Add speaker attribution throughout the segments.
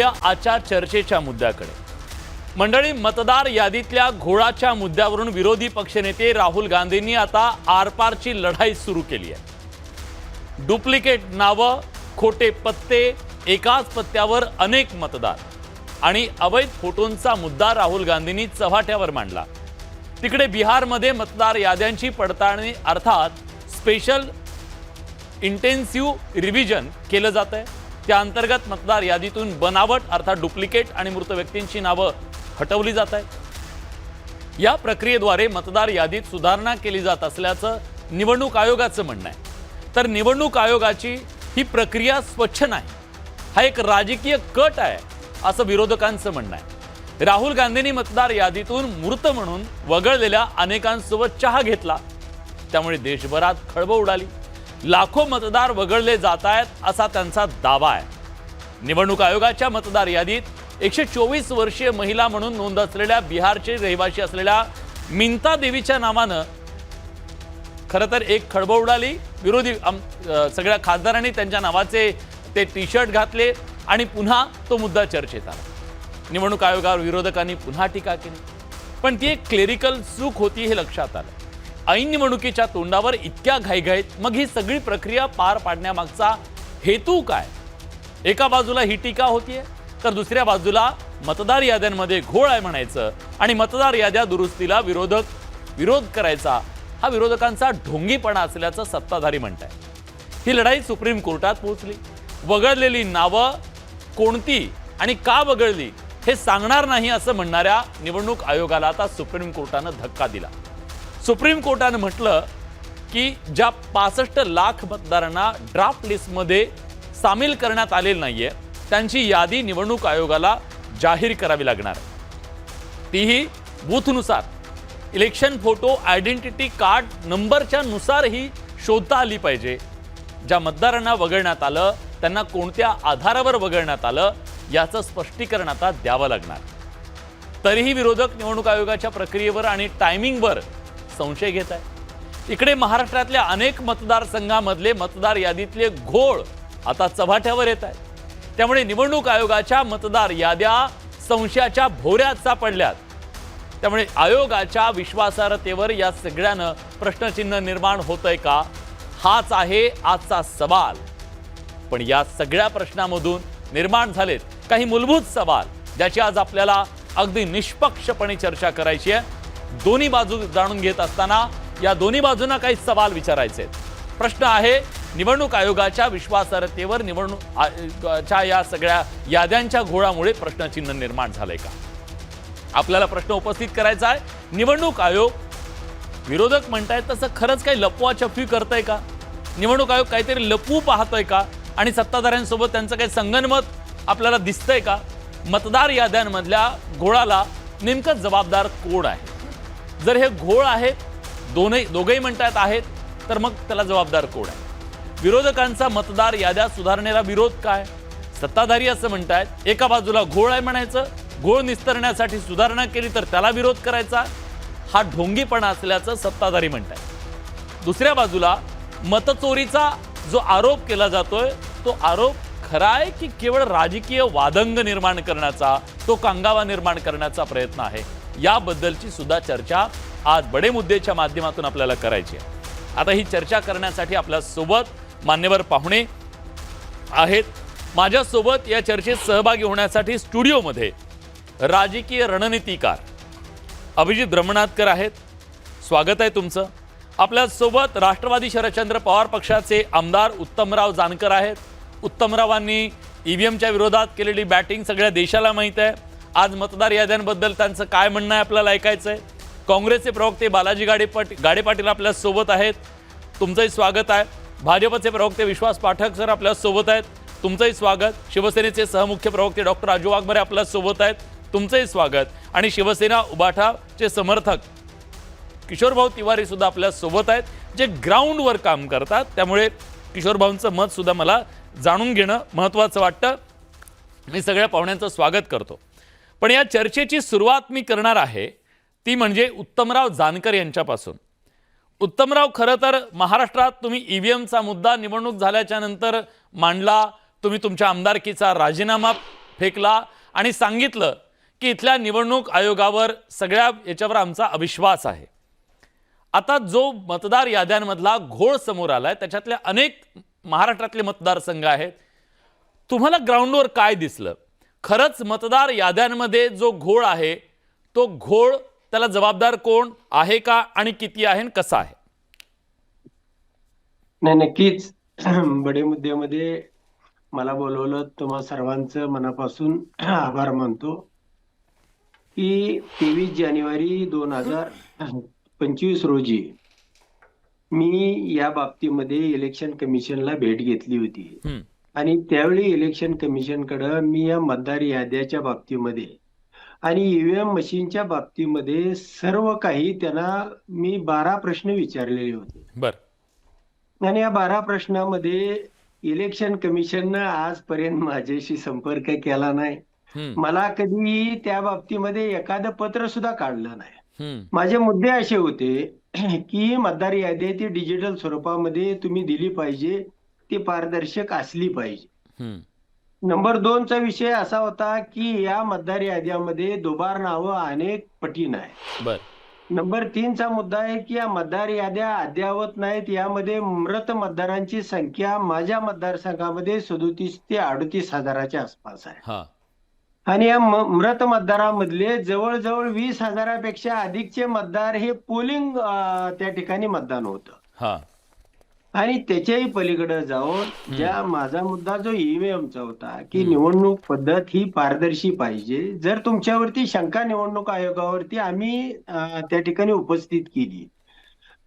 Speaker 1: वळूया आजच्या चर्चेच्या मुद्द्याकडे। मंडळी, मतदार यादीतल्या घोळाच्या मुद्द्यावरून विरोधी पक्षनेते राहुल गांधींनी आता आरपारची लढाई सुरू केली आहे। डुप्लिकेट नावं, खोटे पत्ते, एकाच पत्त्यावर अनेक मतदार आणि अवैध फोटोंचा मुद्दा राहुल गांधींनी चव्हाट्यावर मांडला। तिकडे बिहारमध्ये मतदार याद्यांची पडताळणी अर्थात स्पेशल इंटेन्सिव्ह रिव्हिजन केलं जात आहे। त्या अंतर्गत मतदार यादीतून बनावट अर्थात डुप्लिकेट आणि मृत व्यक्तींची नावं हटवली जात आहेत। या प्रक्रियेद्वारे मतदार यादीत सुधारणा केली जात असल्याचं निवडणूक आयोगाचं म्हणणं आहे। तर निवडणूक आयोगाची ही प्रक्रिया स्वच्छ नाही, हा एक राजकीय कट आहे असं विरोधकांचं म्हणणं आहे। राहुल गांधींनी मतदार यादीतून मृत म्हणून वगळलेल्या अनेकांसोबत चहा घेतला, त्यामुळे देशभरात खळबळ उडाली। लाखो मतदार वगळले जात आहेत असा त्यांचा दावा आहे। निवडणूक आयोगाच्या मतदार यादीत 124 वर्षीय महिला म्हणून नोंद असलेल्या बिहारचे रहिवासी असलेल्या मिंता देवीच्या नावानं खरं तर एक खळबळ उडाली। विरोधी सगळ्या खासदारांनी त्यांच्या नावाचे ते टी शर्ट घातले आणि पुन्हा तो मुद्दा चर्चेत आला। निवडणूक आयोगावर विरोधकांनी पुन्हा टीका केली, पण ती एक क्लेरिकल चूक होती हे लक्षात आलं। ऐन निवडणुकीच्या तोंडावर इतक्या घाईघाईत मग ही सगळी प्रक्रिया पार पाडण्यामागचा हेतू काय? एका बाजूला ही टीका होतीये, तर दुसऱ्या बाजूला मतदार याद्यांमध्ये घोळ आहे म्हणायचं आणि मतदार याद्या दुरुस्तीला विरोध करायचा हा विरोधकांचा ढोंगीपणा असल्याचं सत्ताधारी म्हणतात। ही लढाई सुप्रीम कोर्टात पोहोचली। वगळलेली नावं कोणती आणि का वगळली हे सांगणार नाही असं म्हणणाऱ्या निवडणूक आयोगाला आता सुप्रीम कोर्टानं धक्का दिला। सुप्रीम कोर्टानं म्हटलं की ज्या 65 लाख मतदारांना ड्राफ्ट लिस्टमध्ये सामील करण्यात आलेलं नाहीये त्यांची यादी निवडणूक आयोगाला जाहीर करावी लागणार, तीही बूथनुसार। इलेक्शन फोटो आयडेंटिटी कार्ड नंबरच्या नुसार ही शोधता आली पाहिजे। ज्या मतदारांना वगळण्यात आलं त्यांना कोणत्या आधारावर वगळण्यात आलं याचं स्पष्टीकरण आता द्यावं लागणार। तरीही विरोधक निवडणूक आयोगाच्या प्रक्रियेवर आणि टायमिंगवर संशय घेत आहे। इकडे महाराष्ट्रातल्या अनेक मतदारसंघांमधले मतदार यादीतले घोळ आता चव्हाट्यावर येत आहेत। त्यामुळे निवडणूक आयोगाच्या मतदार याद्या संशयाच्या भोवऱ्यात सापडल्यात। त्यामुळे आयोगाच्या विश्वासार्हतेवर या सगळ्यानं प्रश्नचिन्ह निर्माण होतंय का, हाच आहे आजचा सवाल। पण या सगळ्या प्रश्नांमधून निर्माण झालेत काही मूलभूत सवाल ज्याची आज आपल्याला अगदी निष्पक्षपणे चर्चा करायची आहे। दोन्ही बाजू जाणून घेत असताना या दोन्ही बाजूंना काही सवाल विचारायचे आहेत। प्रश्न आहे, निवडणूक आयोगाच्या विश्वासार्हतेवर निवडणुकीच्या या सगळ्या याद्यांच्या घोळामुळे प्रश्नचिन्ह निर्माण झालंय का? आपल्याला प्रश्न उपस्थित करायचा आहे, निवडणूक आयोग विरोधक म्हणतायत तसं खरंच काही लपवाछपवी करतंय का? निवडणूक आयोग काहीतरी लपवू पाहतोय का? आणि सत्ताधाऱ्यांसोबत त्यांचं काही संगनमत आपल्याला दिसतंय का? मतदार याद्यांमधल्या घोळाला नेमकं जबाबदार कोण आहे? जर हे घोळ आहेत, दोघेही म्हणतात आहेत, तर मग त्याला जबाबदार कोण आहे? विरोधकांचा मतदार याद्या सुधारणेला विरोध काय? सत्ताधारी असं म्हणतायत एका बाजूला घोळ आहे म्हणायचं, घोळ निस्तरण्यासाठी सुधारणा केली तर त्याला विरोध करायचा, हा ढोंगीपणा असल्याचं सत्ताधारी म्हणतायत। दुसऱ्या बाजूला मतचोरीचा जो आरोप केला जातोय तो आरोप खरा आहे की केवळ राजकीय वादंग निर्माण करण्याचा, तो कांगावा निर्माण करण्याचा प्रयत्न आहे? याबद्दलची सुद्धा चर्चा आज बडे मुद्देच्या माध्यमातून आपल्याला करायची आहे। आता ही चर्चा करण्यासाठी आपल्या सोबत मान्यवर पाहुणे आहेत। माझ्यासोबत या चर्चेत सहभागी होण्यासाठी स्टुडिओमध्ये राजकीय रणनीतिकार अभिजित ब्रह्मनाथकर आहेत, स्वागत आहे तुमचं। आपल्यासोबत राष्ट्रवादी शरदचंद्र पवार पक्षाचे आमदार उत्तमराव जानकर आहेत। उत्तमरावांनी ईव्हीएमच्या विरोधात केलेली बॅटिंग सगळ्या देशाला माहीत आहे। आज मतदार याद्यांबद्दल त्यांचं काय म्हणणं आहे आपल्याला ऐकायचं आहे। काँग्रेसचे प्रवक्ते बालाजी गाडे पाटील आपल्या सोबत आहेत, तुमचंही स्वागत आहे। भाजपचे प्रवक्ते विश्वास पाठक सर आपल्या सोबत आहेत, तुमचंही स्वागत। शिवसेनेचे सहमुख्य प्रवक्ते डॉक्टर राजू वाघमारे आपल्या सोबत आहेत, तुमचंही स्वागत। आणि शिवसेना उबाठाचे समर्थक किशोरभाऊ तिवारी सुद्धा आपल्या सोबत आहेत, जे ग्राउंडवर काम करतात। त्यामुळे किशोरभाऊंचं मत सुद्धा मला जाणून घेणं महत्त्वाचं वाटतं। मी सगळ्या पाहुण्यांचं स्वागत करतो। पण या चर्चेची सुरुवात मी करणार आहे ती म्हणजे उत्तमराव जानकर यांच्यापासून। उत्तमराव, खरं तर महाराष्ट्रात तुम्ही ईव्हीएमचा मुद्दा निवडणूक झाल्याच्या नंतर मांडला, तुम्ही तुमच्या आमदारकीचा राजीनामा फेकला आणि सांगितलं की इथल्या निवडणूक आयोगावर सगळ्या याच्यावर आमचा अविश्वास आहे. आता जो मतदार याद्यांमधला घोळ समोर आलाय त्याच्यातले अनेक महाराष्ट्रातले मतदारसंघ आहेत. तुम्हाला ग्राउंडवर काय दिसलं? खरंच मतदार याद्यांमध्ये जो घोळ आहे तो घोळ त्याला जबाबदार कोण आहे का आणि किती आहे आणि कसा आहे?
Speaker 2: नाही, नक्कीच. बडे मुद्द्यामध्ये मला बोलवलं, तुम्हा सर्वांचं मनापासून आभार मानतो की 23 जानेवारी 2025 रोजी मी या बाबतीमध्ये इलेक्शन कमिशनला भेट घेतली होती आणि त्यावेळी इलेक्शन कमिशनकडे मी या मतदार याद्याच्या बाबतीमध्ये आणि ईव्हीएम मशीनच्या बाबतीमध्ये सर्व काही त्यांना मी 12 प्रश्न विचारलेले होते.
Speaker 1: बर
Speaker 2: आणि या 12 प्रश्नामध्ये इलेक्शन कमिशननं आजपर्यंत माझ्याशी संपर्क केला नाही. मला कधीही त्या बाबतीमध्ये एखादं पत्र सुद्धा काढलं नाही. माझे मुद्दे असे होते की मतदार यादी ती डिजिटल स्वरूपामध्ये तुम्ही दिली पाहिजे, ती पारदर्शक असली पाहिजे. नंबर 2 चा विषय असा होता की या मतदार याद्यामध्ये दुबार नावं अनेक पटीनं आहे.
Speaker 1: बर
Speaker 2: नंबर 3 चा मुद्दा आहे की या मतदार याद्या अद्ययावत नाहीत. यामध्ये मृत मतदारांची संख्या माझ्या मतदारसंघामध्ये 37 ते 38 हजाराच्या आसपास आहे.
Speaker 1: हा
Speaker 2: आणि या मृत मतदारांमधले जवळजवळ 20,000पेक्षा अधिकचे मतदार हे पोलिंग त्या ठिकाणी मतदान होतं.
Speaker 1: हा
Speaker 2: आणि त्याच्याही पलीकडे जाऊन ज्या माझा मुद्दा जो ईव्हीएमचा होता की निवडणूक पद्धत ही पारदर्शी पाहिजे. जर तुमच्यावरती शंका निवडणूक आयोगावरती आम्ही त्या ठिकाणी उपस्थित केली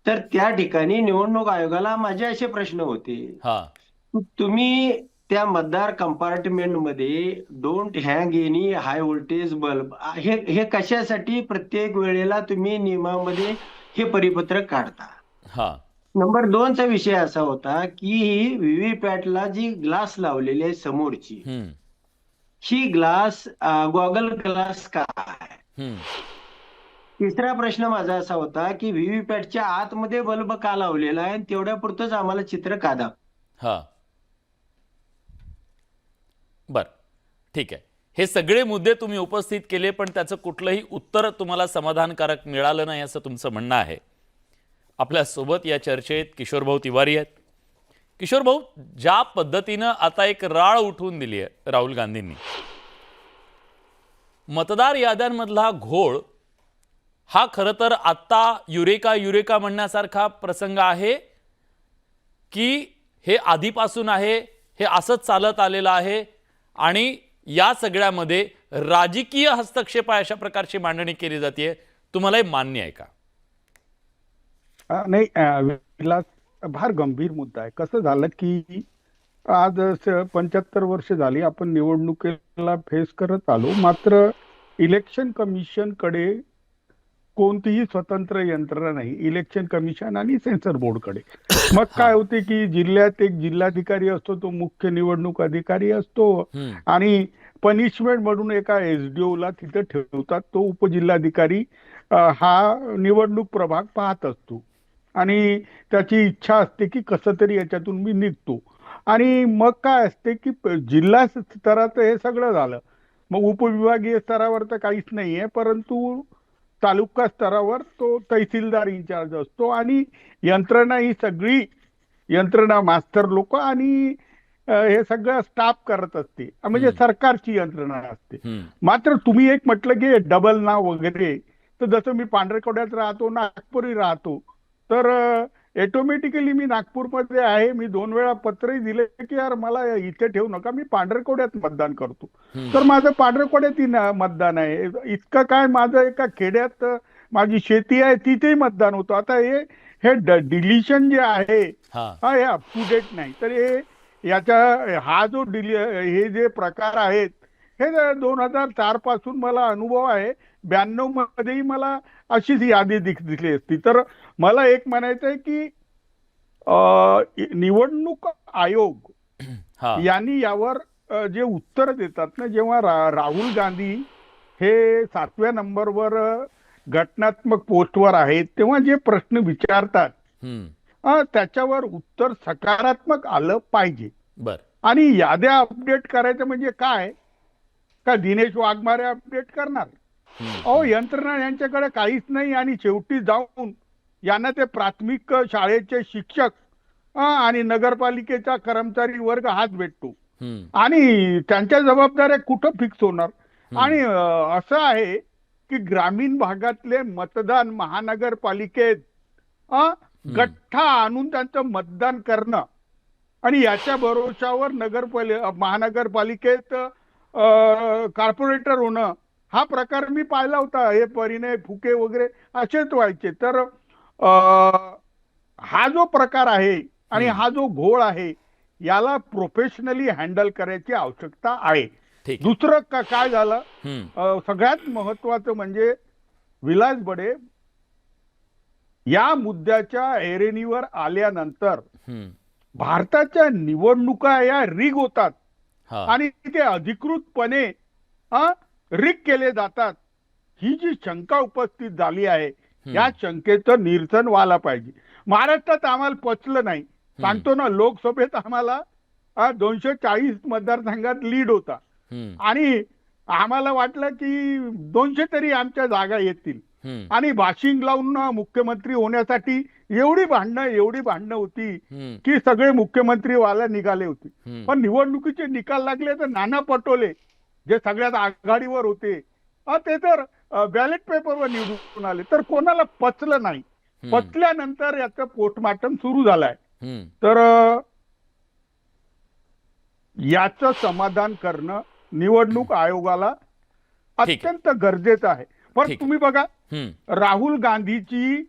Speaker 2: तर त्या ठिकाणी निवडणूक आयोगाला माझे असे प्रश्न होते,
Speaker 1: हा
Speaker 2: तुम्ही त्या मतदार कंपार्टमेंटमध्ये don't hang any high voltage bulb हे कशासाठी प्रत्येक वेळेला तुम्ही नियमामध्ये हे परिपत्रक काढता?
Speaker 1: हा
Speaker 2: नंबर 2 चा विषय असा होता की व्हीव्हीपॅटला जी ग्लास लावलेली आहे समोरची, ही ग्लास गॉगल ग्लास का आहे? तिसरा प्रश्न माझा असा होता की व्हीव्हीपॅटच्या आतमध्ये बल्ब का लावलेला आहे, तेवढ्या पुरतच आम्हाला चित्र का दाखवा?
Speaker 1: हा बर ठीक आहे. हे सगळे मुद्दे तुम्ही उपस्थित केले पण त्याचं कुठलंही उत्तर तुम्हाला समाधानकारक मिळालं नाही असं तुमचं म्हणणं आहे. आपल्या सोबत या चर्चेत किशोर भाऊ तिवारी आहेत. किशोर भाऊ, ज्या पद्धतीनं आता एक राळ उठवून दिली आहे राहुल गांधींनी, मतदार याद्यांमधला घोळ हा खरं तर आत्ता युरेका युरेका म्हणण्यासारखा प्रसंग आहे की हे आधीपासून आहे, हे असंच चालत आलेलं आहे आणि या सगळ्यामध्ये राजकीय हस्तक्षेप अशा प्रकारची मांडणी केली जाते? तुम्हाला हे मान्य आहे का?
Speaker 3: नाही, विलास, फार गंभीर मुद्दा आहे. कसं झालं की आज 75 वर्ष झाली आपण निवडणुकीला फेस करत आलो, मात्र इलेक्शन कमिशन कडे कोणतीही स्वतंत्र यंत्रणा नाही, इलेक्शन कमिशन आणि सेन्सर बोर्ड कडे. मग काय होते की जिल्ह्यात एक जिल्हाधिकारी असतो, तो मुख्य निवडणूक अधिकारी असतो आणि पनिशमेंट म्हणून एका एसडीओ ला तिथे ठेवतात. तो उपजिल्हाधिकारी हा निवडणूक प्रभाग पाहत असतो आणि त्याची इच्छा असते की कसं तरी याच्यातून मी निघतो. आणि मग काय असते की जिल्हा स्तरात हे सगळं झालं, मग उपविभागीय स्तरावर तर काहीच नाहीये, परंतु तालुका स्तरावर तो तहसीलदार इन्चार्ज असतो आणि यंत्रणा ही सगळी यंत्रणा मास्तर लोक आणि हे सगळं स्टाफ करत असते, म्हणजे सरकारची यंत्रणा असते. मात्र तुम्ही एक म्हटलं की डबल नाव वगैरे, तर जसं मी पांढरकवड्यात राहतो, नागपुरी राहतो, तर ऑटोमॅटिकली मी नागपूरमध्ये आहे, मी 2 वेळा पत्रही दिले की यार मला इथे ठेवू नका, मी पांढरकवड्यात मतदान करतो, तर माझं पांढरकवड्यातही मतदान आहे. इतकं काय, माझं एका खेड्यात माझी शेती आहे तिथेही मतदान होतं. आता हे डिलिशन जे आहे हे अप टू डेट नाही. तर याच्या हा जो हे जे प्रकार आहेत हे 2004 पासून मला अनुभव आहे. 92 मध्येही मला अशीच यादी दिसली असती. तर मला एक म्हणायचं आहे की निवडणूक आयोग यांनी यावर जे उत्तर देतात ना, जेव्हा राहुल गांधी हे 7व्या नंबरवर घटनात्मक पोस्टवर आहेत, तेव्हा जे प्रश्न विचारतात त्याच्यावर उत्तर सकारात्मक आलं पाहिजे.
Speaker 1: बर.
Speaker 3: आणि याद्या अपडेट करायचं म्हणजे काय, का दिनेश वाघमारे अपडेट करणार? अहो, यंत्रणा यांच्याकडे काहीच नाही आणि शेवटी जाऊन यांना ते प्राथमिक शाळेचे शिक्षक आणि नगरपालिकेचा कर्मचारी वर्ग हाच भेटतो आणि त्यांच्या जबाबदाऱ्या कुठं फिक्स होणार? आणि असं आहे की ग्रामीण भागातले मतदान महानगरपालिकेत गठ्ठा आणून त्यांचं मतदान करणं आणि याच्या भरोशावर महानगरपालिकेत कॉर्पोरेटर होणं हा प्रकार मी पाहिला होता. हे परिणय फुके वगैरे असेच व्हायचे. तर हा जो प्रकार आहे आणि हा जो घोळ आहे याला प्रोफेशनली हँडल करायची आवश्यकता आहे. दुसरं काय झालं, सगळ्यात महत्वाचं म्हणजे विलास बडे या मुद्द्याच्या ऐरणीवर आल्यानंतर भारताच्या निवडणुका या रिग होतात आणि ते अधिकृतपणे रिग केले जातात. ही जी शंका उपस्थित झाली आहे या शंकेचं निरसन व्हायला पाहिजे. महाराष्ट्रात आम्हाला पचलं नाही, सांगतो ना, लोकसभेत आम्हाला 240 मतदारसंघात लीड होता आणि आम्हाला वाटलं की 200 तरी आमच्या जागा येतील आणि भाशिंग लावून मुख्यमंत्री होण्यासाठी एवढी भांडणं होती की सगळे मुख्यमंत्री व्हायला निघाले होते. पण निवडणुकीचे निकाल लागले तर नाना पटोले जे सगळ्यात आघाडीवर होते ते तर बॅलेट पेपरवर निवडून आले. तर कोणाला पचलं नाही. पचल्यानंतर याचं पोस्टमॉर्टम सुरू झालंय. तर याचं समाधान करणं निवडणूक आयोगाला अत्यंत गरजेचं आहे. पण तुम्ही बघा, राहुल गांधीची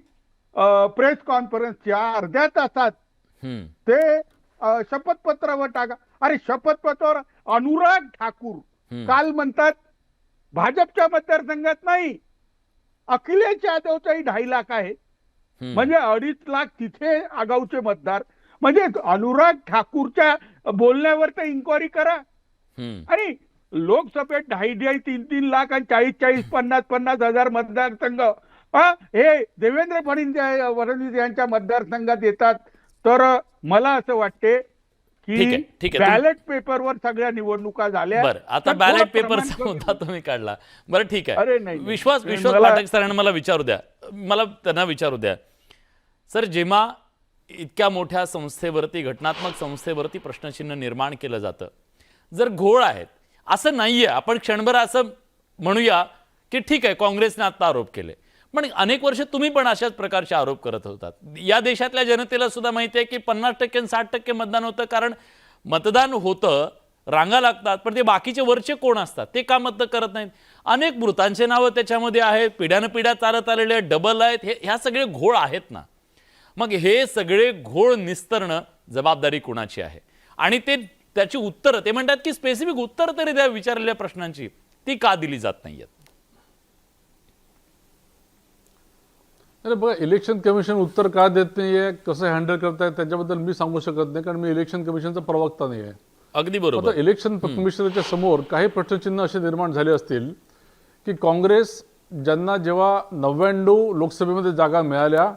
Speaker 3: प्रेस कॉन्फरन्सच्या अर्ध्या तासात ते शपथपत्रावर टाका. अरे, शपथपत्रावर अनुराग ठाकूर काल म्हणतात भाजपच्या मतदारसंघात नाही, अखिलेश यादवचाही 2.5 लाख आहे, म्हणजे 2.5 लाख तिथे आगाऊचे मतदार. म्हणजे अनुराग ठाकूरच्या बोलण्यावर तर इन्क्वायरी करा. आणि लोकसभेत 2.5-2.5, 3-3 लाख आणि 40-40, 50-50 हजार मतदारसंघ हे देवेंद्र फडणवीस यांच्या मतदारसंघात येतात. तर मला असं वाटते की बॅलेट पेपरवर सगळ्या निवडणुका झाल्या.
Speaker 1: बरं, आता बॅलेट पेपरचा मुद्दा तुम्ही काढला. बरं, ठीक आहे.
Speaker 3: अरे नाही,
Speaker 1: विश्वास पाठक सरांना मला त्यांना विचारू द्या सर, जेव्हा इतक्या मोठ्या संस्थेवरती, घटनात्मक संस्थेवरती प्रश्नचिन्ह निर्माण केलं जातं, जर घोळ आहेत असं नाहीये, आपण क्षणभर असं म्हणूया की ठीक आहे काँग्रेसने आता आरोप केले, पण अनेक वर्ष तुम्ही पण अशाच प्रकारचे आरोप करत होतात. या देशातल्या जनतेला सुद्धा माहिती आहे की 50% 60% मतदान होतं, कारण मतदान होतं, रांगा लागतात, पण ते बाकीचे वरचे कोण असतात ते का मत करत नाहीत. अनेक मृतांचे नावं त्याच्यामध्ये आहेत, पिढ्यानपिढ्या चालत आलेले आहेत, डबल आहेत, ह्या सगळे घोळ आहेत ना. मग हे सगळे घोळ निस्तरणं जबाबदारी कुणाची आहे? आणि त्याची उत्तरं ते म्हणतात की स्पेसिफिक उत्तर तरी द्या विचारलेल्या प्रश्नांची, ती का दिली जात नाहीयेत?
Speaker 4: अरे बघा, इलेक्शन कमिशन उत्तर का देत नाहीये, कसं हँडल करतायत त्याच्याबद्दल मी सांगू शकत नाही, कारण मी इलेक्शन कमिशनचा प्रवक्ता नाही आहे.
Speaker 1: अगदी बरोबर.
Speaker 4: इलेक्शन कमिशनच्या समोर काही प्रश्नचिन्ह असे निर्माण झाले असतील की काँग्रेस ज्यांना जेव्हा 99 लोकसभेमध्ये जागा मिळाल्या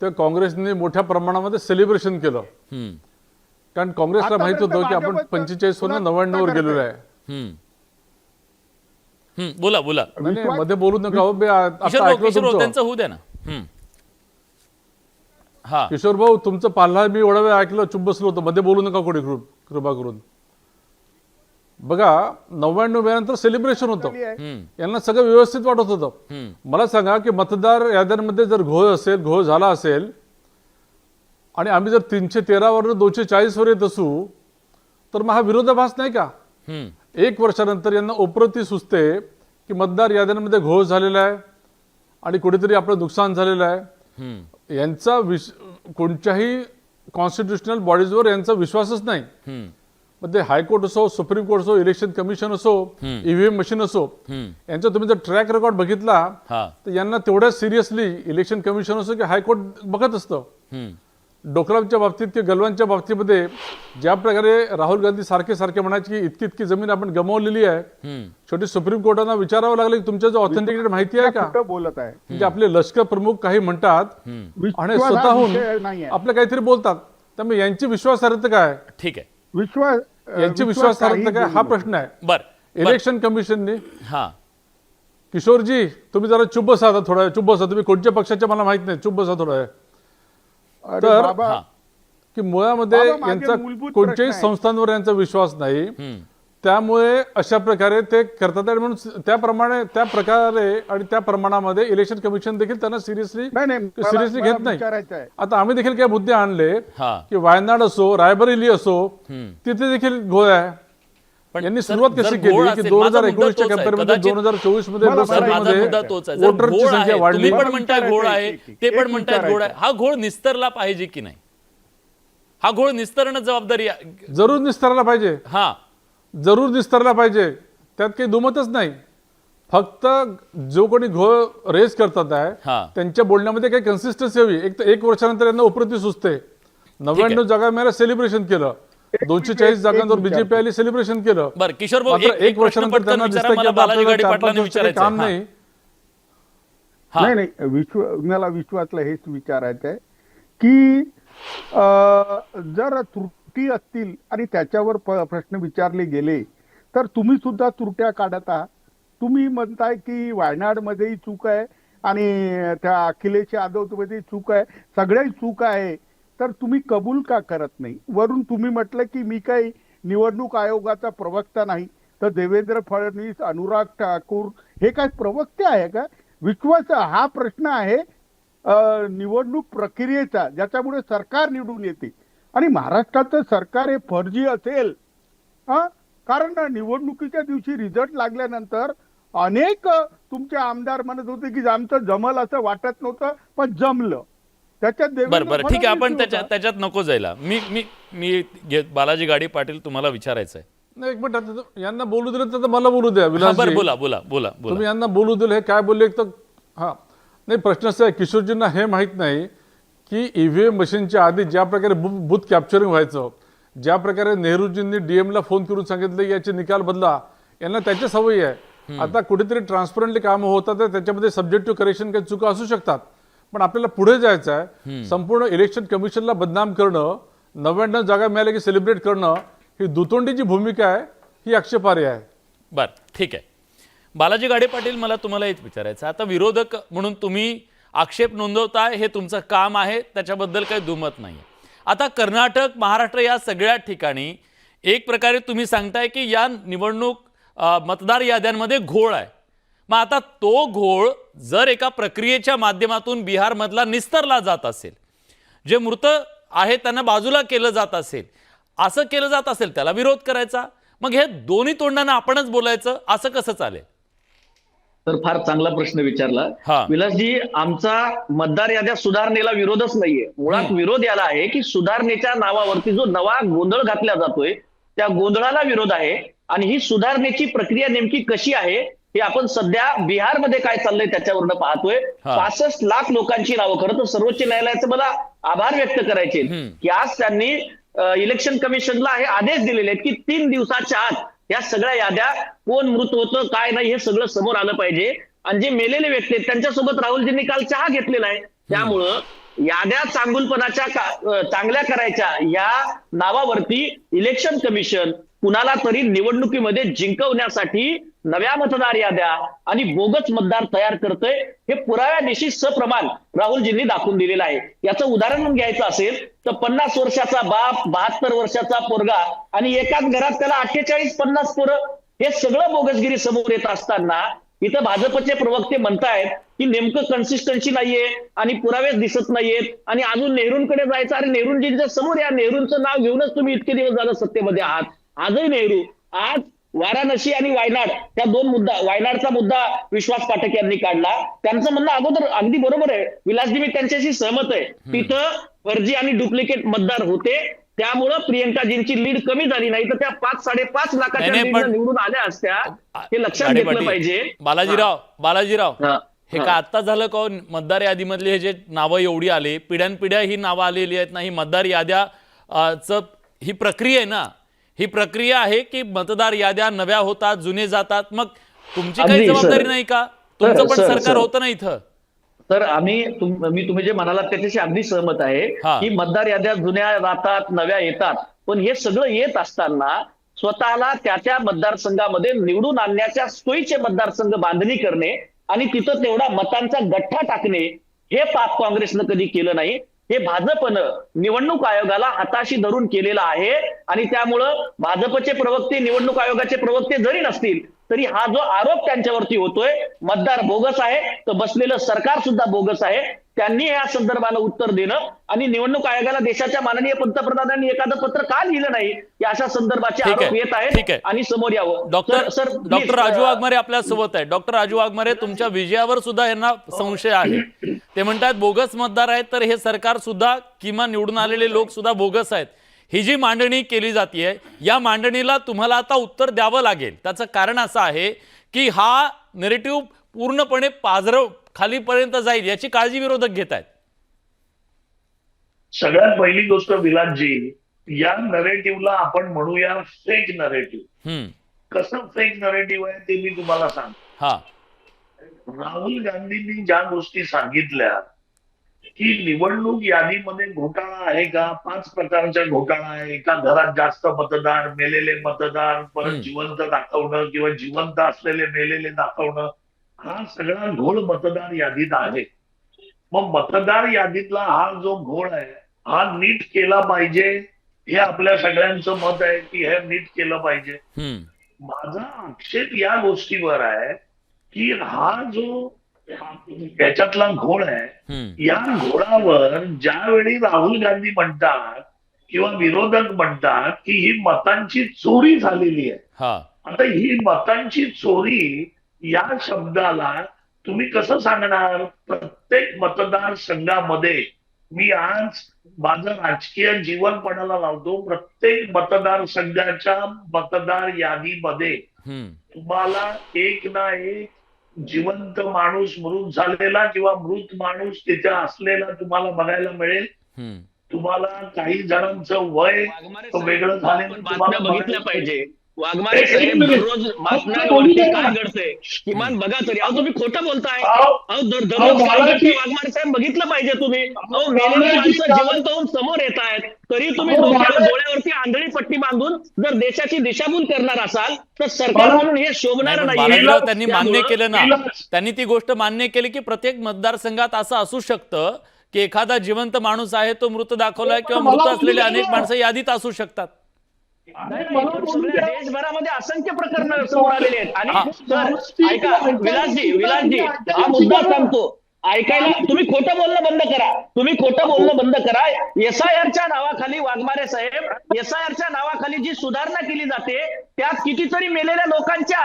Speaker 4: तेव्हा काँग्रेसने मोठ्या प्रमाणामध्ये सेलिब्रेशन केलं, कारण काँग्रेसला माहित होतं की आपण 45 वरून 99 वर गेलेलो आहे.
Speaker 1: बोला बोला,
Speaker 4: मध्ये बोलू नका.
Speaker 1: त्यांचं होऊ द्या ना. हा,
Speaker 4: किशोर भाऊ, तुमचं पाल्हा मी एवढा वेळ ऐकलं, चुप बसलो होतो, मध्ये बोलू नका कोणी, कृपा करून. बघा, 99 वेळानंतर सेलिब्रेशन होतं, यांना सगळं व्यवस्थित वाटत होतं. मला सांगा की मतदार याद्यांमध्ये जर घोळ झाला असेल आणि आम्ही जर 313 वरून 240 वर येत असू तर मग हा विरोधाभास नाही का? 1 वर्षानंतर यांना ओप्रती सुचते की मतदार याद्यांमध्ये घोळ झालेला आहे आणि कुठेतरी आपलं नुकसान झालेलं आहे. यांचा कोणत्याही कॉन्स्टिट्युशनल बॉडीजवर यांचा विश्वासच नाही. मग ते हायकोर्ट असो, सुप्रीम कोर्ट असो, इलेक्शन कमिशन असो, ईव्हीएम मशीन असो, यांचा तुम्ही जर ट्रॅक रेकॉर्ड बघितला तर यांना तेवढ्याच सिरियसली इलेक्शन कमिशन असो की हायकोर्ट बघत असतं. डोकलामच्या बाबतीत किंवा गलवानच्या बाबतीमध्ये ज्या प्रकारे राहुल गांधी सारखे म्हणायचे की इतकी जमीन आपण गमावलेली आहे, शेवटी सुप्रीम कोर्टाला विचारावं लागलं की तुमच्या जो ऑथेंटिकेटेड माहिती आहे का,
Speaker 3: बोलत आहे
Speaker 4: म्हणजे आपले लष्कर प्रमुख काही म्हणतात आणि स्वतःहून आपलं काहीतरी बोलतात, त्यामुळे यांची विश्वासार्हता काय?
Speaker 1: ठीक आहे,
Speaker 4: यांची विश्वासार्हता काय हा प्रश्न आहे.
Speaker 1: बरं,
Speaker 4: इलेक्शन कमिशनने
Speaker 1: हा
Speaker 4: किशोरजी तुम्ही जरा चुप बसा आता थोडा वेळ, चुप बसा. तुम्ही कोणत्या पक्षाचे मला माहित नाही, चुप बसा थोडा वेळ.
Speaker 3: अरे
Speaker 4: तर
Speaker 3: बाबा,
Speaker 1: हा
Speaker 4: की मुळामध्ये
Speaker 3: बाबा, माझे
Speaker 4: यांचा
Speaker 3: मूलभूत
Speaker 4: कोणत्याही
Speaker 3: प्रश्न आहे.
Speaker 4: संस्थांवर यांचा विश्वास नाही.
Speaker 1: हम्म.
Speaker 4: त्यामुळे अशा प्रकारे ते करतात आणि म्हणून त्या प्रकारे आणि त्या प्रमाणामध्ये इलेक्शन कमिशन देखील त्यांना सिरियसली
Speaker 3: नाही, मला
Speaker 4: घेत नाही.
Speaker 3: विचारायचं आहे.
Speaker 4: आता आम्ही देखील काही मुद्दे आणले
Speaker 1: हा
Speaker 4: की वायनाड असो, रायबरेली असो,
Speaker 1: हम्म.
Speaker 4: तिथे देखील घोळ आहे.
Speaker 1: पण
Speaker 4: यांनी
Speaker 1: सर,
Speaker 4: सुरुवात
Speaker 1: जर
Speaker 4: कशी
Speaker 1: घोळ
Speaker 4: केली की
Speaker 1: असेल,
Speaker 4: 2019च्या
Speaker 1: माझा मुद्दा
Speaker 4: कम्पेअरमध्ये
Speaker 1: तोच आहे.
Speaker 4: 2024 मध्ये
Speaker 3: मला-
Speaker 1: सर, माझा
Speaker 4: लोकसभेमध्ये
Speaker 1: मुद्दा तोच आहे. जर
Speaker 4: वोटरची
Speaker 1: घोळ
Speaker 4: संख्या
Speaker 1: आहे,
Speaker 4: वाढली.
Speaker 1: तुम्ही पण
Speaker 3: मला
Speaker 1: म्हणताय घोळ
Speaker 3: विचारायचं
Speaker 1: आहे,
Speaker 3: आहे,
Speaker 1: ते
Speaker 3: एक
Speaker 1: पण म्हणतायत घोळ आहे.
Speaker 3: विचारायचं.
Speaker 1: हा घोळ निस्तरला पाहिजे की नाही? हा घोळ निस्तरणं जबाबदारी
Speaker 4: जरूर निस्तरला पाहिजे,
Speaker 1: हा
Speaker 4: जरूर निस्तरला पाहिजे, त्यात काही दुमतच नाही. फक्त जो कोणी घोळ रेस करतात आहे
Speaker 1: हा.
Speaker 4: त्यांच्या बोलण्यामध्ये काही कन्सिस्टन्सी हवी. एक वर्षानंतर यांना उपरती सुचते. 99 जागा मिळायला सेलिब्रेशन केलं, 240 जागांवर बीजेपी आली, सेलिब्रेशन केलं.
Speaker 1: बरं किशोर भाऊ,
Speaker 4: मात्र
Speaker 1: एक
Speaker 4: एक
Speaker 1: प्रश्न
Speaker 4: वर्षानंतर
Speaker 1: पटकन
Speaker 4: त्यांना
Speaker 1: विचारा,
Speaker 4: दिसतं की
Speaker 1: मला
Speaker 4: आता
Speaker 1: बालाजी
Speaker 4: आपल्याला
Speaker 1: गाडी
Speaker 4: 4-5
Speaker 1: पाटलांना
Speaker 4: वर्षाचं
Speaker 1: विचारायचं
Speaker 4: काम
Speaker 1: आहे.
Speaker 4: नाही.
Speaker 1: हा.
Speaker 3: नाही, मला विश्वासला हेच विचारायचं आहे की जर त्रुटी असतील आणि त्याच्यावर प्रश्न विचारले गेले तर तुम्ही सुद्धा त्रुट्या काढत आहात. तुम्ही म्हणताय की वायनाडमध्येही चूक आहे आणि त्या अखिलेश यादवमध्ये चूक आहे, सगळ्याही चूक आहे, तर तुम्ही कबूल का करत नाही? वरून तुम्ही म्हटलं की मी काही निवडणूक आयोगाचा प्रवक्ता नाही, तर देवेंद्र फडणवीस, अनुराग ठाकूर हे काय प्रवक्ते आहे का? विश्वास हा प्रश्न आहे निवडणूक प्रक्रियेचा, ज्याच्यामुळे सरकार निवडून येते. आणि महाराष्ट्राचं सरकार हे फर्जी असेल कारण निवडणुकीच्या दिवशी रिझल्ट लागल्यानंतर अनेक तुमचे आमदार म्हणत होते की आमचं जमल असं वाटत नव्हतं, पण जमलं. त्याच्यात
Speaker 1: बरं बरं ठीक आहे, आपण
Speaker 3: फडणवीस होता.
Speaker 1: त्याच्यात नको जायला. मी बालाजी गाडी पाटील तुम्हाला विचारायचं आहे.
Speaker 4: नाही, एक मिनिट, आता यांना बोलू दिलं तर मला बोलू द्या.
Speaker 1: हा,
Speaker 4: विलासजी,
Speaker 1: बरं बोला बोला बोला बोला.
Speaker 4: तुम्ही यांना बोलू दिलं, हे काय बोलले तर हा नाही. प्रश्न असा आहे, किशोरजींना हे माहित नाही की ईव्हीएम मशीनच्या आधी ज्या प्रकारे बूथ कॅप्चरिंग व्हायचं, ज्या प्रकारे नेहरूजींनी डीएमला फोन करून सांगितलं की याचे निकाल बदला, यांना त्याची सवयी आहे. आता कुठेतरी ट्रान्सपरंटली कामं होतात, तर त्याच्यामध्ये सब्जेक्टिव्ह करेक्शन काही चुका असू शकतात, पण आपल्याला पुढे जायचं आहे. संपूर्ण इलेक्शन कमिशनला बदनाम करणं, 99 जागा मिळाल्या की सेलिब्रेट करणं, ही दुतोंडीची भूमिका आहे, ही आक्षेपार्ह आहे.
Speaker 1: बरं ठीक आहे. बालाजी गाडे पाटील, मला तुम्हाला हेच विचारायचं, आता विरोधक म्हणून तुम्ही आक्षेप नोंदवताय, हे तुमचं काम आहे, त्याच्याबद्दल काही दुमत नाही. आता कर्नाटक, महाराष्ट्र या सगळ्या ठिकाणी एक प्रकारे तुम्ही सांगताय की या निवडणूक मतदार याद्यांमध्ये घोळ आहे. मग आता तो घोळ जर एका प्रक्रियेच्या माध्यमातून बिहारमधला निस्तरला जात असेल, जे मृत आहे त्यांना बाजूला केलं जात असेल, असं केलं जात असेल, त्याला विरोध करायचा, मग हे दोन्ही तोंडानं आपणच बोलायचं, असं कसं चालेल?
Speaker 5: तर फार चांगला प्रश्न विचारला
Speaker 1: हा.
Speaker 5: विलासजी. आमचा मतदार याद्या सुधारणेला विरोधच नाहीये. मुळात विरोध याला आहे की सुधारणेच्या नावावरती जो नवा गोंधळ घातला जातोय, त्या गोंधळाला विरोध आहे. आणि ही सुधारणेची प्रक्रिया नेमकी कशी आहे हे आपण सध्या बिहारमध्ये काय चाललंय त्याच्यावरनं पाहतोय.
Speaker 1: हा.
Speaker 5: 65 लाख लोकांची नावं, खरं तर सर्वोच्च न्यायालयाचे मला आभार व्यक्त करायचे की आज त्यांनी इलेक्शन कमिशनला हे आदेश दिलेले आहेत की 3 दिवसाच्या आत या सगळ्या याद्या, कोण मृत होतं काय नाही हे सगळं समोर आलं पाहिजे. आणि जे मेलेले व्यक्ती आहेत त्यांच्यासोबत राहुलजींनी काल चहा घेतलेला आहे. त्यामुळं याद्या चांगल्या करायच्या या नावावरती इलेक्शन कमिशन कुणाला तरी निवडणुकीमध्ये जिंकवण्यासाठी नव्या मतदार याद्या आणि बोगस मतदार तयार करतोय, हे पुराव्यानिशी सप्रमाण राहुलजींनी दाखवून दिलेलं आहे. याचं उदाहरण म्हणून घ्यायचं असेल तर 50 वर्षाचा बाप, 72 वर्षाचा पोरगा आणि एकाच घरात त्याला 48-50 पोरं, हे सगळं बोगसगिरी समोर येत असताना इथं भाजपचे प्रवक्ते म्हणतायत की नेमकं कन्सिस्टन्सी नाहीये आणि पुरावेच दिसत नाहीयेत आणि अजून नेहरूंकडे जायचं. अरे नेहरूंजींच्या समोर या नेहरूंचं नाव घेऊनच तुम्ही इतके दिवस झालं सत्तेमध्ये आहात. आजही नेहरू, आज वाराणसी आणि वायनाड त्या 2 मुद्दा, वायनाडचा मुद्दा विश्वास पाठक यांनी काढला. त्यांचं म्हणणं अगोदर अगदी बरोबर आहे विलासजी, मी त्यांच्याशी सहमत आहे. तिथं फर्जी आणि डुप्लिकेट मतदार होते, त्यामुळं प्रियंकाजींची लीड कमी झाली, नाही तर त्या 5-5.5 लाखाच्या लीडनं निवडून आल्या असत्या. हे लक्षात घेतलं पाहिजे.
Speaker 1: बालाजीराव,
Speaker 5: हा.
Speaker 1: हे का आता झालं का मतदार यादीमधले हे जे नावं एवढी आली, पिढ्यानपिढ्या ही नावं आलेली आहेत ना, ही मतदार याद्या ही प्रक्रिया आहे ना, ही प्रक्रिया आहे की मतदार याद्या नव्या होतात, जुने जातात, मग तुमची काही जबाबदारी नाही का? तुमचं पण सरकार होतं ना इथं.
Speaker 5: तर तुम्ही जे म्हणालात त्याच्याशी अगदी सहमत आहे की मतदार याद्या जुन्या जातात, नव्या येतात, पण हे सगळं येत असताना स्वतःला त्या मतदारसंघामध्ये निवडून आणण्याच्या सोयीचे मतदारसंघ बांधणी करणे आणि तिथं तेवढा मतांचा गठ्ठा टाकणे, हे पाप काँग्रेसनं कधी केलं नाही. हे भाजपनं निवडणूक आयोगाला हाताशी धरून केलेलं आहे. आणि त्यामुळं भाजपचे प्रवक्ते, निवडणूक आयोगाचे प्रवक्ते जरी नसतील तरी हा जो आरोप त्यांच्यावरती होतोय, मतदार बोगस आहे तर बसलेलं सरकार सुद्धा बोगस आहे, त्यांनी या संदर्भानं उत्तर देणं आणि निवडणूक आयोगाला देशाच्या माननीय पंतप्रधानांनी एखादं पत्र का लिहिलं नाही, या अशा संदर्भाचे
Speaker 1: ठीक
Speaker 5: आरोप
Speaker 1: आहे,
Speaker 5: येत
Speaker 1: ठीक
Speaker 5: आहेत
Speaker 1: आहे.
Speaker 5: आणि समोर यावं.
Speaker 1: डॉक्टर राजू वाघमारे आपल्या सोबत आहे. डॉक्टर राजू वाघमारे, तुमच्या विजयावर सुद्धा यांना संशय आहे. ते म्हणतात बोगस मतदार आहेत तर हे सरकार सुद्धा किंवा निवडून आलेले लोक सुद्धा बोगस आहेत. ही जी मांडणी केली जाते, या मांडणीला तुम्हाला आता उत्तर द्यावं लागेल. त्याचं कारण असं आहे की हा नेरेटिव्ह पूर्णपणे पाझर खालीपर्यंत जाईल याची काळजी विरोधक घेत आहेत.
Speaker 6: सगळ्यात पहिली गोष्ट विलासजी, या नरेटिव्हला आपण म्हणूया फेक नरेटिव्ह. कसं फेक नरेटिव्ह आहे ते मी तुम्हाला सांगतो.
Speaker 1: हा,
Speaker 6: राहुल गांधींनी ज्या गोष्टी सांगितल्या की निवडणूक यादीमध्ये घोटाळा आहे का, 5 प्रकारचा घोटाळा आहे, एका घरात जास्त मतदार, मेलेले मतदार, परत जिवंत दाखवणं किंवा जिवंत असलेले मेलेले दाखवणं, हा सगळा घोळ मतदार यादीत आहे. मग मतदार यादीतला हा जो घोळ आहे हा नीट केला पाहिजे, हे आपल्या सगळ्यांचं मत आहे की हे नीट केलं पाहिजे. माझा आक्षेप या गोष्टीवर आहे की हा जो त्याच्यातला घोळ आहे, या घोळावर ज्यावेळी राहुल गांधी म्हणतात किंवा विरोधक म्हणतात की ही मतांची चोरी झालेली आहे, आता ही मतांची चोरी या शब्दाला तुम्ही कसं सांगणार? प्रत्येक मतदारसंघामध्ये मी आज माझं राजकीय जीवन पणाला लावतो, प्रत्येक मतदारसंघाच्या मतदार यादीमध्ये तुम्हाला एक ना एक जिवंत माणूस, मृत झालेला किंवा मृत माणूस तिथे असलेला तुम्हाला बघायला मिळेल. तुम्हाला काही जणांचं वय वेगळं झालेलं तुम्हाला
Speaker 5: बघितलं पाहिजे. वाघमारे साहेब दररोज बातम्यांवरती काय घडतंय किमान बघा तरी. अहो तुम्ही खोटं बोलताय. दररोज वाघमारे साहेब बघितलं पाहिजे तुम्ही. अहो मेलेली माणसं जिवंत होऊन समोर येत आहेत तरी तुम्ही डोळ्यावरती आंधळी पट्टी बांधून जर देशाची दिशाभूल करणार असाल तर सरकार म्हणून हे शोभणार नाही.
Speaker 1: बालाजीराव त्यांनी मान्य केलं ना, त्यांनी ती गोष्ट मान्य केली की प्रत्येक मतदारसंघात असं असू शकतं की एखादा जिवंत माणूस आहे तो मृत दाखवलाय किंवा मृत असलेले अनेक माणसं यादीत असू शकतात.
Speaker 5: देशभरामध्ये असंख्य प्रकरण समोर आलेले आहेत. आणि सर ऐका विलासजी हा मुद्दा सांगतो, ऐकायला तुम्ही खोटं बोलणं बंद करा. तुम्ही खोटं बोलणं बंद करा. SIRच्या नावाखाली वाघमारे साहेब, SIRच्या नावाखाली जी सुधारणा केली जाते त्यात कितीतरी मेलेल्या लोकांच्या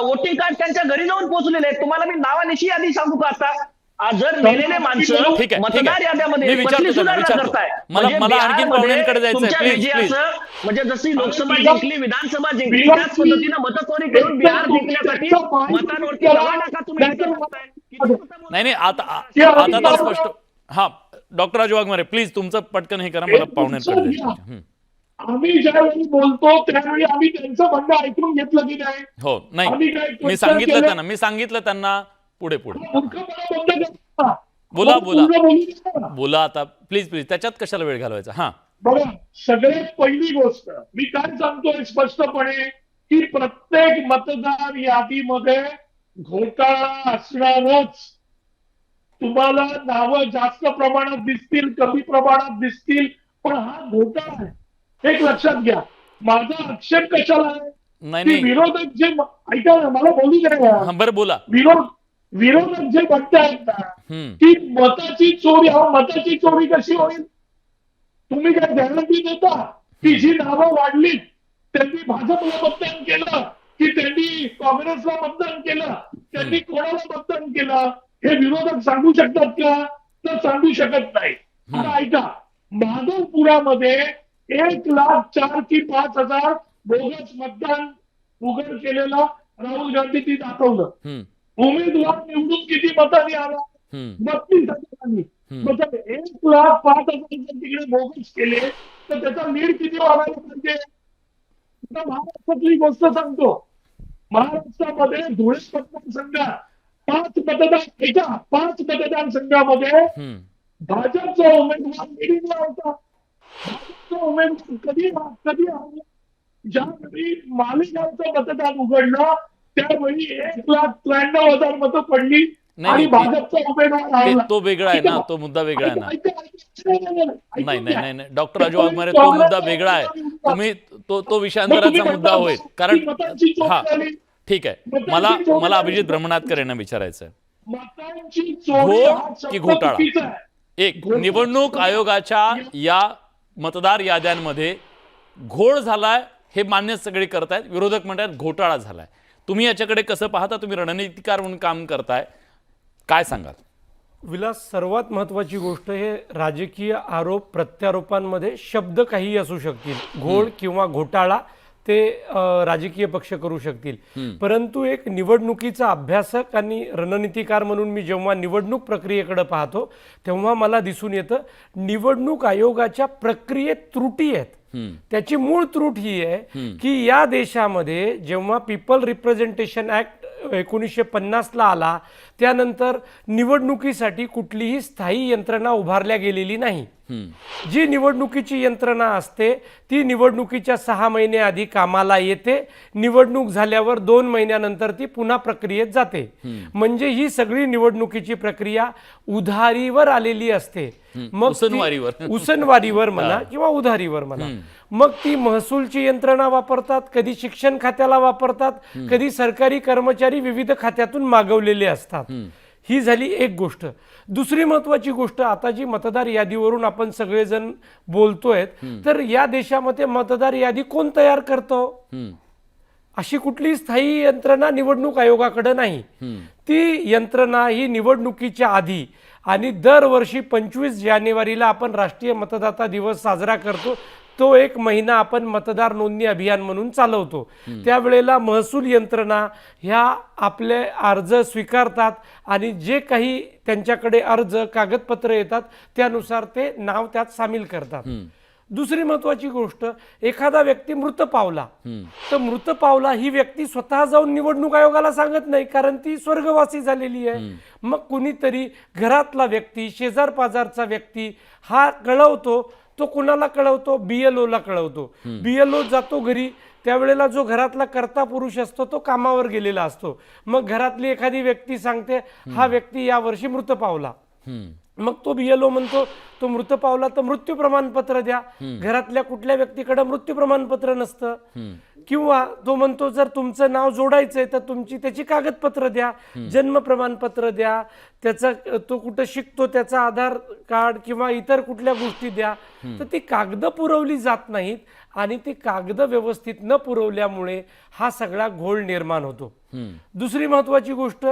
Speaker 5: वोटिंग कार्ड त्यांच्या घरी जाऊन पोहोचलेले आहेत. तुम्हाला मी नावानिशी यादी सांगू का? आता जर मेलेले माणसं मतदार याद्यामध्ये करताय,
Speaker 1: मला आणखी पाहुण्यांकडे जायचंय. प्लीज
Speaker 5: म्हणजे जशी लोकसभा जिंकली, विधानसभा जिंकली, त्याच पद्धतीनं मतचोरी करून बिहार जिंकण्यासाठी मतांवरती दबाव टाका तुम्ही.
Speaker 1: नाही आता तर स्पष्ट. हा डॉक्टर राजू वाघमारे प्लीज तुमचं पटकन हे करा, मला पाहुण्यांकडे जायचं.
Speaker 6: आम्ही ज्यावेळी बोलतो त्यावेळी आम्ही त्यांचं म्हणणं ऐकून घेतलं की नाही?
Speaker 1: हो, नाही मी सांगितलं त्यांना, त्यांना पुढे बोला आता प्लीज त्याच्यात कशाला वेळ घालवायचा. हा
Speaker 6: बघा, सगळ्यात पहिली गोष्ट मी काय सांगतोय स्पष्टपणे की प्रत्येक मतदार यादीमध्ये घोटाळा असणारच. तुम्हाला नावं जास्त प्रमाणात दिसतील, कमी प्रमाणात दिसतील, पण हा घोटाळा आहे, एक लक्षात घ्या. माझा आक्षेप कशाला आहे?
Speaker 1: नाही
Speaker 6: विरोधक जे ऐका ना, मला बोलू द्या.
Speaker 1: बरं बोला.
Speaker 6: विरोधक जे म्हणतायत ना की मताची चोरी, मताची चोरी कशी होईल? तुम्ही काय गॅरंटी देता की जी नावं वाढली त्यांनी भाजपला मतदान केलं की त्यांनी काँग्रेसला मतदान केलं, त्यांनी कोणाला मतदान केलं? हे विरोधक सांगू शकतात का? तर सांगू शकत नाही. आता ऐका, माधवपुरामध्ये 1,04,000 की 5,000 बोगस मतदान उघड केलेला राहुल गांधी दाखवलं. उमेदवार निवडून किती मतांनी आला? 32,000. मग 1,05,000 तिकडे बोगस केले तर त्याचा लीड किती वाढायला पाहिजे? महाराष्ट्रातली गोष्ट सांगतो. महाराष्ट्रामध्ये धुळे मतदारसंघात 5 मतदारसंघामध्ये भाजपचा उमेदवार लीडिंगला होता. भाजपचा उमेदवार कधी ज्यावेळी मालेगावचं मतदान उघडलं त्यावेळी 1,93,000 मतं पडली
Speaker 1: नाही,
Speaker 6: आणि
Speaker 1: ते-
Speaker 6: भाजपचा उमेदवार हरला.
Speaker 1: तो वेगळा आहे ना, तो मुद्दा वेगळा आहे ना. नाही नाही नाही नाही डॉक्टर राजू वाघमारे, तो मुद्दा वेगळा आहे. तुम्ही तो विषयांतराचा मुद्दा होईल. कारण हा ठीक आहे, मला अभिजित ब्रह्मनाथकर यांना विचारायचं आहे,
Speaker 6: मतांची चोरी हा
Speaker 1: घोळ की
Speaker 6: शब्द
Speaker 1: घोटाळा?
Speaker 6: चुकीचा आहे.
Speaker 1: एक, निवडणूक आयोगाच्या या मतदार याद्यांमध्ये घोळ झालाय हे मान्य सगळे करतायत, विरोधक म्हणतात घोटाळा झालाय. तुम्ही याच्याकडे कसं पाहता? तुम्ही रणनीतिकार म्हणून काम करताय, काय सांगाल?
Speaker 7: विलास, सर्वात महत्त्वाची गोष्ट हे राजकीय आरोप प्रत्यारोपांमध्ये शब्द काही असू शकतील, घोळ किंवा घोटाळा ते राजकीय पक्ष करू शकतील, परंतु एक निवडणुकीचा अभ्यासक आणि रणनीतिकार म्हणून मी जेव्हा निवडणूक प्रक्रियेकडे पाहतो तेव्हा मला दिसून येतं निवडणूक आयोगाच्या प्रक्रियेत त्रुटी आहेत. त्याची मूळ त्रुट ही आहे की या देशामध्ये जेव्हा पीपल रिप्रेझेंटेशन ऍक्ट 1950 आला त्यानंतर निवडणुकीसाठी कुठलीही स्थायी यंत्रणा उभारल्या गेलेली नाही. जी निवडणुकीची यंत्रणा असते ती निवडणुकीच्या 6 महिने आधी कामाला येते, निवडणूक झाल्यावर 2 महिन्यानंतर ती पुन्हा प्रक्रियेत जाते. म्हणजे ही सगळी निवडणुकीची प्रक्रिया उधारीवर आलेली असते. मग उसनवारीवर म्हणा किंवा उधारीवर म्हणा. मग ती महसूलची यंत्रणा वापरतात, कधी शिक्षण खात्याला वापरतात, कधी सरकारी कर्मचारी विविध खात्यातून मागवलेले असतात. ही झाली एक गोष्ट. दुसरी महत्वाची गोष्ट, आता जी मतदार यादीवरून आपण सगळेजण बोलतोय, तर या देशामध्ये मतदार यादी कोण तयार करतो? अशी कुठली स्थायी यंत्रणा निवडणूक आयोगाकडे नाही. ती यंत्रणा ही निवडणुकीच्या आधी आणि दरवर्षी 25 जानेवारीला आपण राष्ट्रीय मतदाता दिवस साजरा करतो, तो एक महिना आपण मतदार नोंदणी अभियान म्हणून चालवतो. त्यावेळेला महसूल यंत्रणा ह्या आपले अर्ज स्वीकारतात आणि जे काही त्यांच्याकडे अर्ज कागदपत्र येतात त्यानुसार ते नाव त्यात सामील करतात. दुसरी महत्वाची गोष्ट, एखादा व्यक्ती मृत पावला तर मृत पावला ही व्यक्ती स्वतः जाऊन निवडणूक आयोगाला सांगत नाही, कारण ती स्वर्गवासी झालेली आहे. मग कुणीतरी घरातला व्यक्ती, शेजार पाजारचा व्यक्ती हा कळवतो. तो कुणाला कळवतो? BLO ला कळवतो. BLO जातो घरी, त्यावेळेला जो घरातला कर्ता पुरुष असतो तो कामावर गेलेला असतो. मग घरातली एखादी व्यक्ती सांगते हा व्यक्ती यावर्षी मृत पावला. मग तो BLO म्हणतो तो मृत पावला तर मृत्यू प्रमाणपत्र द्या. घरातल्या कुठल्या व्यक्तीकडे मृत्यू प्रमाणपत्र नसतं. किंवा तो म्हणतो जर तुमचं नाव जोडायचंय तर त्याची कागदपत्र द्या, जन्म प्रमाणपत्र द्या, त्याचा तो कुठं शिकतो त्याचा आधार कार्ड किंवा इतर कुठल्या गोष्टी द्या. तर ती कागद पुरवली जात नाहीत आणि ती कागद व्यवस्थित न पुरवल्यामुळे हा सगळा घोळ निर्माण होतो. दुसरी महत्वाची गोष्ट,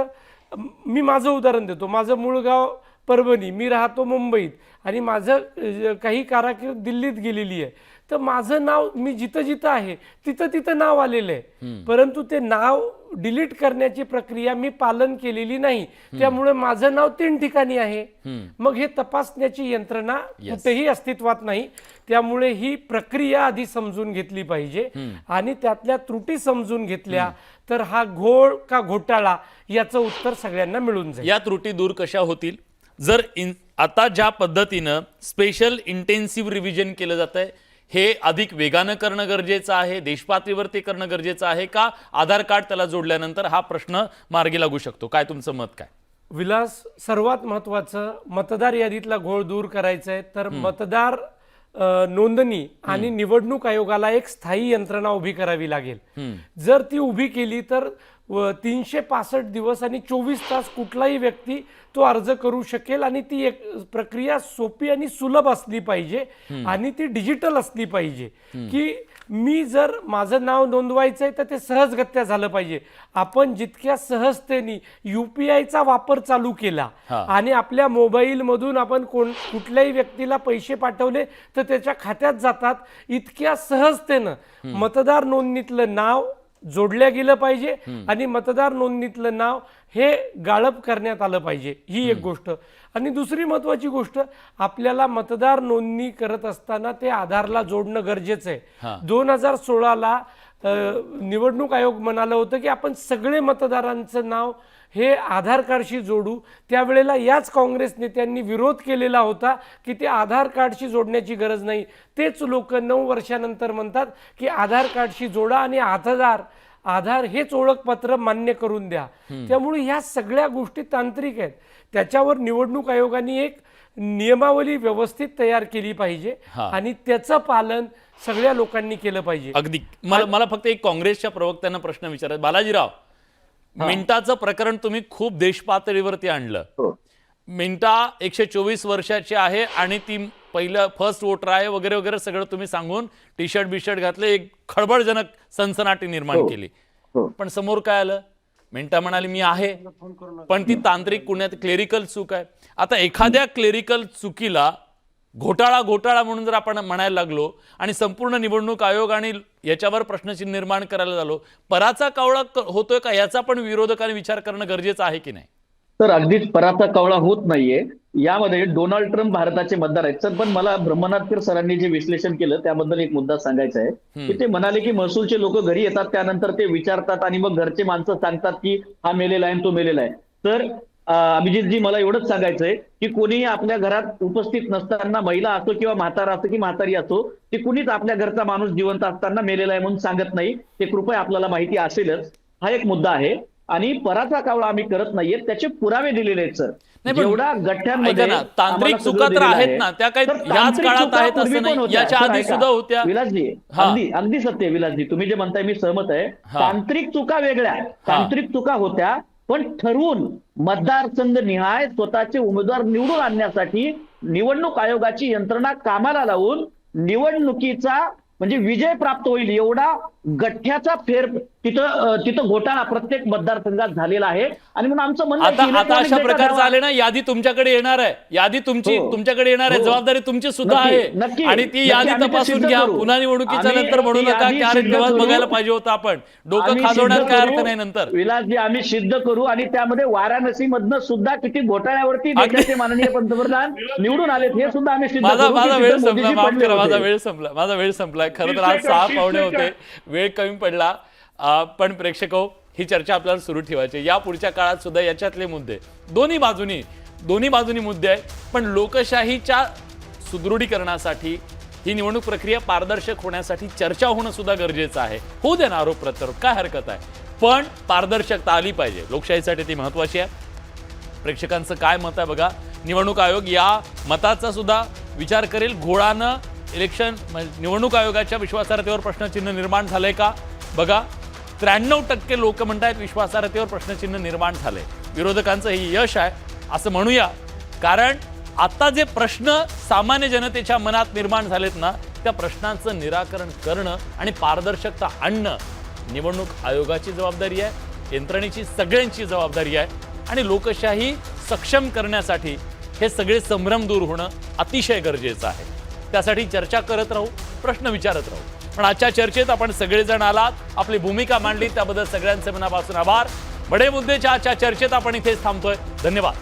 Speaker 7: मी माझं उदाहरण देतो. माझं मूळ गाव परभणी, मी राहतो मुंबईत आणि माझं काही कारकीर्द दिल्लीत गेलेली आहे. तर माझं नाव मी जिथं जिथं आहे तिथं नाव आलेलं आहे, परंतु ते नाव डिलीट करण्याची प्रक्रिया मी पालन केलेली नाही, त्यामुळे माझं नाव 3 ठिकाणी आहे. मग हे तपासण्याची यंत्रणा कुठेही अस्तित्वात नाही. त्यामुळे ही प्रक्रिया आधी समजून घेतली पाहिजे आणि त्यातल्या त्रुटी समजून घेतल्या तर हा घोळ का घोटाळा याचं उत्तर सगळ्यांना मिळून जाईल.
Speaker 1: या त्रुटी दूर कशा होतील? जर आता ज्या पद्धतीनं स्पेशल इंटेन्सिव्ह रिव्हिजन केलं जात आहे हे अधिक वेगानं करणं गरजेचं आहे, देशपातळीवर ते करणं गरजेचं आहे का आधार कार्ड त्याला जोडल्यानंतर हा प्रश्न मार्गी लागू शकतो? काय तुमचं मत काय?
Speaker 7: विलास, सर्वात महत्वाचं मतदार यादीतला घोळ दूर करायचा आहे तर मतदार नोंदणी आणि निवडणूक आयोगाला एक स्थायी यंत्रणा उभी करावी लागेल. जर ती उभी केली तर 365 दिवस आणि 24 तास कुठलाही व्यक्ती तो अर्ज करू शकेल आणि ती एक प्रक्रिया सोपी आणि सुलभ असली पाहिजे आणि ती डिजिटल असली पाहिजे. की मी जर माझं नाव नोंदवायचंय तर ते सहजगत्या झालं पाहिजे. आपण जितक्या सहजतेने UPIचा वापर चालू केला आणि आपल्या मोबाईल मधून आपण कुठल्याही व्यक्तीला पैसे पाठवले तर त्याच्या खात्यात जातात, इतक्या सहजतेनं मतदार नोंदणीतलं नाव जोडल्या गेलं पाहिजे आणि मतदार नोंदणीतलं नाव हे गाळप करण्यात आलं पाहिजे. ही एक गोष्ट. आणि दुसरी महत्वाची गोष्ट, आपल्याला मतदार नोंदणी करत असताना ते आधारला जोडणं गरजेचं आहे. 2016ला निवडणूक आयोग म्हणालं होतं की आपण सगळे मतदारांचं नाव हे आधार कार्डशी जोडू. त्यावेळेला याच काँग्रेस नेत्यांनी विरोध केलेला होता की ते आधार कार्डशी जोडण्याची गरज नाही. तेच लोक 9 वर्षानंतर म्हणतात की आधार कार्डशी जोडा आणि आधार हेच ओळखपत्र मान्य करून द्या. त्यामुळे ह्या सगळ्या गोष्टी तांत्रिक आहेत. त्याच्यावर निवडणूक आयोगाने एक नियमावली व्यवस्थित तयार केली पाहिजे आणि त्याचं पालन सगळ्या लोकांनी केलं पाहिजे.
Speaker 1: अगदी. मला फक्त एक काँग्रेसच्या प्रवक्त्यांना प्रश्न विचारायचा. बालाजीराव, मिंटाचं प्रकरण तुम्ही खूप देशपातळीवरती आणलं. मिंटा 124 वर्षाची आहे आणि ती पहिलं फर्स्ट वोटर आहे वगैरे वगैरे सगळं तुम्ही सांगून टी शर्ट बिशर्ट घातले, एक खळबळजनक सनसनाटी निर्माण केली. पण समोर काय आलं? मिंटा म्हणाली मी आहे, पण ती तांत्रिक कुण्यात क्लेरिकल चूक आहे. आता एखाद्या क्लेरिकल चुकीला घोटाळा म्हणून जर आपण म्हणायला लागलो आणि संपूर्ण निवडणूक आयोग आणि याच्यावर प्रश्नचिन्ह निर्माण करायला लागलो, पराचा कावळा होतोय का याचा पण विरोधकांनी विचार करणं गरजेचं आहे की नाही?
Speaker 5: तर अगदीच पराचा कावळा होत नाहीये. यामध्ये डोनाल्ड ट्रम्प भारताचे मतदार आहेत सर. पण मला ब्रह्मनाथकर सरांनी जे विश्लेषण केलं त्याबद्दल एक मुद्दा सांगायचा आहे की ते म्हणाले की महसूलचे लोक घरी येतात, त्यानंतर ते विचारतात आणि मग घरचे माणसं सांगतात की हा मेलेला आहे तो मेलेला आहे. तर अभिजितजी, मला एवढंच सांगायचंय की कोणीही आपल्या घरात उपस्थित नसताना, महिला असो किंवा म्हातारा असो की म्हातारी असो, ते कुणीच आपल्या घरचा माणूस जिवंत असताना मेलेला आहे म्हणून सांगत नाही. ते कृपया आपल्याला माहिती असेलच. हा एक मुद्दा आहे. आणि पराचा कावळा आम्ही करत नाहीये, त्याचे पुरावे दिलेले आहेत सर. जेवढा गठ्ठ्यांमध्ये
Speaker 1: तांत्रिक चुका तर आहेत ना, त्या काही याच काळात आहेत असं नाही, याच्या आधी सुद्धा होत्या.
Speaker 5: विलासजी, अगदी सत्य विलासजी, तुम्ही जे म्हणताय मी सहमत आहे. तांत्रिक चुका वेगळ्या, तांत्रिक चुका होत्या, पण ठरवून मतदारसंघ निहाय स्वतःचे उमेदवार निवडून आणण्यासाठी निवडणूक आयोगाची यंत्रणा कामाला लावून निवडणुकीचा म्हणजे विजय प्राप्त होईल एवढा गठ्ठ्याचा फेर तिथं घोटाळा प्रत्येक मतदारसंघात झालेला आहे. आणि म्हणून आमचं म्हणणं
Speaker 1: आता अशा प्रकारचं आले ना, यादी तुमच्याकडे येणार आहे, यादी तुमच्याकडे येणार आहे, जबाबदारी तुमची सुद्धा आहे आणि ती यादी तपासून घ्या. पुन्हा निवडणुकीच्या नंतर म्हणू नका की अरे तेव्हाच बघायला पाहिजे होतं आपण. डोकं खाजवण्यात काय अर्थ नाही नंतर.
Speaker 5: विलासजी, आम्ही सिद्ध करू. आणि त्यामध्ये वाराणसी मधनं सुद्धा किती घोटाळ्यावरती देशाचे माननीय पंतप्रधान निवडून आलेत हे सुद्धा आम्ही सिद्ध करू.
Speaker 1: माझा वेळ संपला, माफ करा, माझा वेळ संपला. खरं तर आज 6 पाहुणे होते, वेळ कमी पडला. पण प्रेक्षको, ही चर्चा आपल्याला सुरू ठेवायची. या पुढच्या काळात सुद्धा याच्यातले मुद्दे दोन्ही बाजूनी मुद्दे आहेत. पण लोकशाहीच्या सुदृढीकरणासाठी, ही निवडणूक प्रक्रिया पारदर्शक होण्यासाठी चर्चा होणं सुद्धा गरजेचं आहे. होऊ दे ना आरोप प्रत्यारोप, काय हरकत आहे, पण पारदर्शकता आली पाहिजे. लोकशाहीसाठी ती महत्वाची आहे. प्रेक्षकांचं काय मत आहे बघा. निवडणूक आयोग या मताचा सुद्धा विचार करेल. घोळानं निवडणूक आयोगाच्या विश्वासार्हतेवर प्रश्नचिन्ह निर्माण झालंय का बघा. 93% लोक म्हणतात विश्वासार्हतेवर प्रश्नचिन्ह निर्माण झालंय. विरोधकांचं हे यश आहे असं म्हणूया, कारण आता जे प्रश्न सामान्य जनतेच्या मनात निर्माण झालेत ना, त्या प्रश्नांचं निराकरण करणं आणि पारदर्शकता आणणं निवडणूक आयोगाची जबाबदारी आहे, यंत्रणेची सगळ्यांची जबाबदारी आहे. आणि लोकशाही सक्षम करण्यासाठी हे सगळे संभ्रम दूर होणं अतिशय गरजेचं आहे. त्यासाठी चर्चा करत राहू, प्रश्न विचारत राहू. पण आजच्या चर्चेत आपण सगळेजण आलात, आपली भूमिका मांडली, त्याबद्दल सगळ्यांचे मनापासून आभार. बडे मुद्देच्या आजच्या चर्चेत आपण इथेच थांबतोय. धन्यवाद.